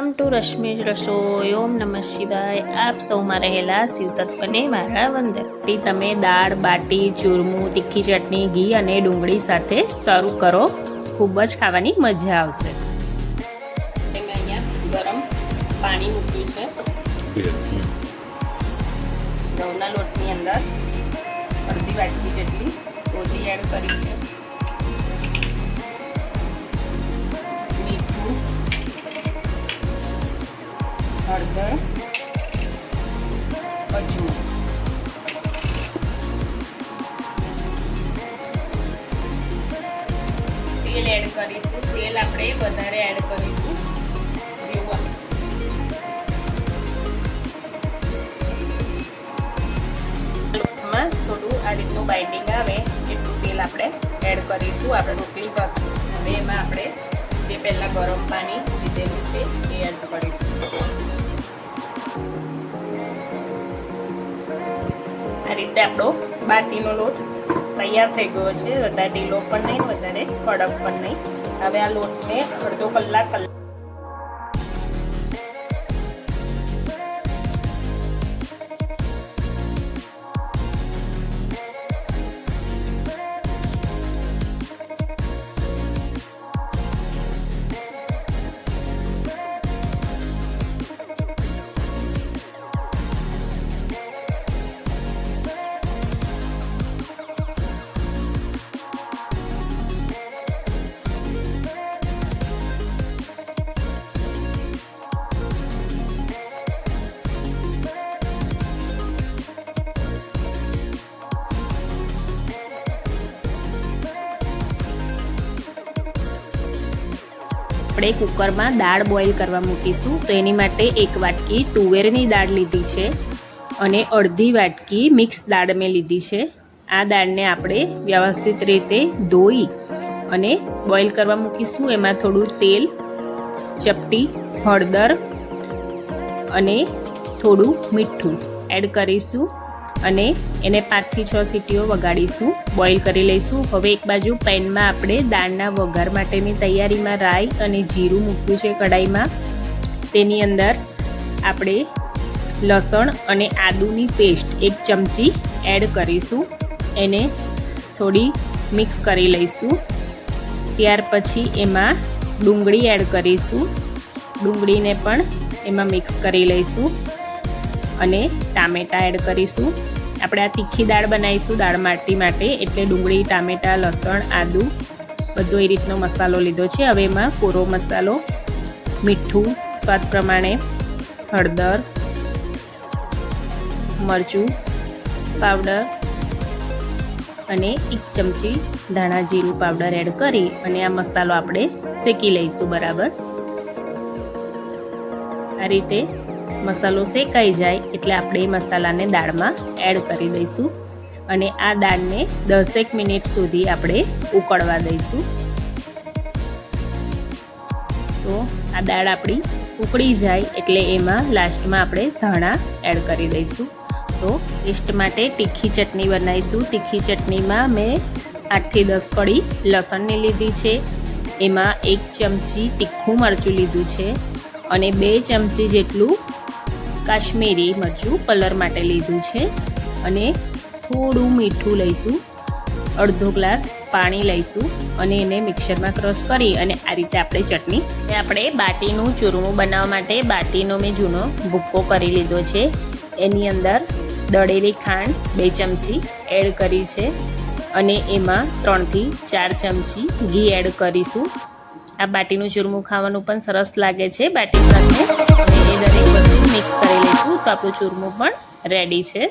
Welcome to રશ્મિજ રસોઈ। ઓમ નમઃ શિવાય। આપ સૌમાં રહેલા શિવ તત્વને મારા વંદનથી તમે દાળ, બાટી, ચૂરમું, તીખી ચટણી, ઘી અને ડુંગળી સાથે સર્વ કરો, ખૂબ જ ખાવાની મજા આવશે। મેં અહીંયા ગરમ પાણી મૂક્યું છે। ઘઉંના લોટની અંદર અડધી વાટકી જેટલી રોજી એડ કરી છે। हळदर, अजमो, तेल एड करीशुं। तेल आपणे वधारे एड करीशुं। लोटमां थोडું આ રીતનું બાઇન્ડિંગ આવે એટલું તેલ આપણે એડ કરીશું। આપણે રોટલી પર હવે એમાં આપણે જે પહેલા ગરમ પાણી લીધેલું છે એ એડ કરીશું। આ રીતે આપણો બાટીનો લોટ તૈયાર થઈ ગયો છે। વધારે ઢીલો પણ નહીં, વધારે કડક પણ નહીં। હવે આ લોટને અડધો કલાક આપણે કુકરમાં દાળ બોઇલ કરવા મૂકીશું। તો એની માટે એક વાટકી તુવેરની દાળ લીધી છે અને અડધી વાટકી મિક્સ દાળ મેં લીધી છે। આ દાળને આપણે વ્યવસ્થિત રીતે ધોઈ અને બોઇલ કરવા મૂકીશું। એમાં થોડું તેલ, ચપટી હળદર અને થોડું મીઠું એડ કરીશું અને એને 5 થી 6 સીટીઓ વગાડીશું, બોઇલ કરી લઈશું। હવે એક બાજુ પેનમાં આપણે દાળના વઘાર માટેની તૈયારીમાં રાઈ અને જીરું મૂક્યું છે કડાઈમાં। તેની અંદર આપણે લસણ અને આદુની પેસ્ટ 1 ચમચી એડ કરીશું। એને થોડી મિક્સ કરી લઈશું। ત્યાર પછી એમાં ડુંગળી એડ કરીશું। ડુંગળીને પણ એમાં મિક્સ કરી લઈશું અને ટામેટાં એડ કરીશું। આપણે આ તીખી દાળ બનાવીશું દાળ બાટી માટે, એટલે ડુંગળી, ટામેટાં, લસણ, આદુ બધો એ રીતનો મસાલો લીધો છે। હવે એમાં કોરો મસાલો, મીઠું સ્વાદ પ્રમાણે, હળદર, મરચું પાવડર અને 1 ચમચી ધાણા જીરું પાવડર એડ કરી અને આ મસાલો આપણે શેકી લઈશું બરાબર। આ રીતે મસાલો શેકાઈ જાય એટલે આપણે એ મસાલાને દાળમાં એડ કરી દઈશું અને આ દાળને 10 મિનિટ સુધી આપણે ઉકળવા દઈશું। તો આ દાળ આપણી ઉકળી જાય એટલે એમાં લાસ્ટમાં આપણે ધાણા એડ કરી દઈશું। તો ટેસ્ટ માટે તીખી ચટણી બનાવીશું। તીખી ચટણીમાં મેં 8 થી 10 કળી લસણની લીધી છે। એમાં 1 ચમચી તીખું મરચું લીધું છે અને 2 ચમચી જેટલું કાશ્મીરી મરચું કલર માટે લીધું છે અને થોડું મીઠું લઈશું। અડધો ગ્લાસ પાણી લઈશું અને એને મિક્સરમાં ક્રશ કરી અને આ રીતે આપણે ચટણી આપણે બાટીનું ચૂરમું બનાવવા માટે બાટીનો મેં જૂનો ભૂક્કો કરી લીધો છે। એની અંદર દળેલી ખાંડ 2 ચમચી એડ કરી છે અને એમાં 3 થી 4 ચમચી ઘી એડ કરીશું। આ બાટીનું ચૂરમું ખાવાનું પણ સરસ લાગે છે બાટી સાથે, અને એ દરેક વસ્તુ મિક્સ કરી લઈશું તો આપણું ચૂરમું પણ રેડી છે।